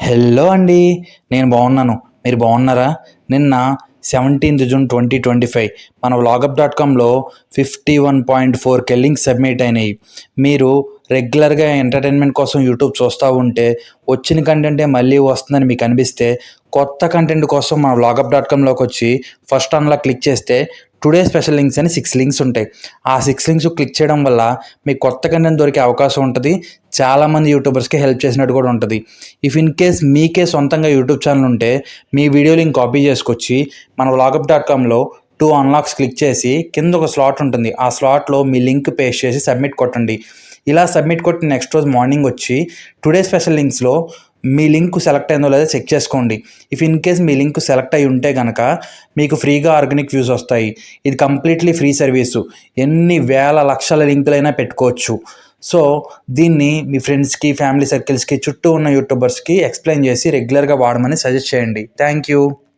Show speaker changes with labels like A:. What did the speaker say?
A: Hello అండి. నేను బాగున్నాను. మీరు బాగున్నారా? నిన్న 17th జూన్ 2025 మన వ్లాగప్.comలో 51.4K లింక్స్ సబ్మిట్ అయినాయి. మీరు రెగ్యులర్గా ఎంటర్టైన్మెంట్ కోసం యూట్యూబ్ చూస్తూ ఉంటే వచ్చిన కంటెంటే మళ్ళీ వస్తుందని మీకు అనిపిస్తే కొత్త కంటెంట్ కోసం మన వ్లాగప్.comలోకి వచ్చి ఫస్ట్ అన్లా క్లిక్ చేస్తే టుడే స్పెషల్ లింక్స్ అని 6 లింక్స్ ఉంటాయి. ఆ 6 లింక్స్ క్లిక్ చేయడం వల్ల మీకు కొత్త కంటెంట్ దొరికే అవకాశం ఉంటుంది. చాలామంది యూట్యూబర్స్కి హెల్ప్ చేసినట్టు కూడా ఉంటుంది. ఇఫ్ ఇన్ కేస్ మీకే సొంతంగా యూట్యూబ్ ఛానల్ ఉంటే మీ వీడియో లింక్ కాపీ చేసుకొచ్చి మన వ్లాగప్.comలో 2 అన్లాక్స్ క్లిక్ చేసి కింద ఒక స్లాట్ ఉంటుంది. ఆ స్లాట్లో మీ లింక్ పేస్ట్ చేసి సబ్మిట్ కొట్టండి. ఇలా సబ్మిట్ కొట్టి నెక్స్ట్ రోజు మార్నింగ్ వచ్చి టుడే స్పెషల్ లింక్స్లో మీ లింక్ సెలెక్ట్ అయిందో లేదో చెక్ చేసుకోండి. If in case me link select అయి ఉంటే కనుక మీకు ఫ్రీగా ఆర్గానిక్ వ్యూస్ వస్తాయి. ఇది కంప్లీట్లీ ఫ్రీ సర్వీసు. ఎన్ని వేల లక్షల లింకులైనా పెట్టుకోవచ్చు. సో దీన్ని మీ ఫ్రెండ్స్కి, ఫ్యామిలీ సర్కిల్స్కి, చుట్టూ ఉన్న యూట్యూబర్స్కి ఎక్స్ప్లెయిన్ చేసి రెగ్యులర్గా వాడమని సజెస్ట్ చేయండి. Thank you.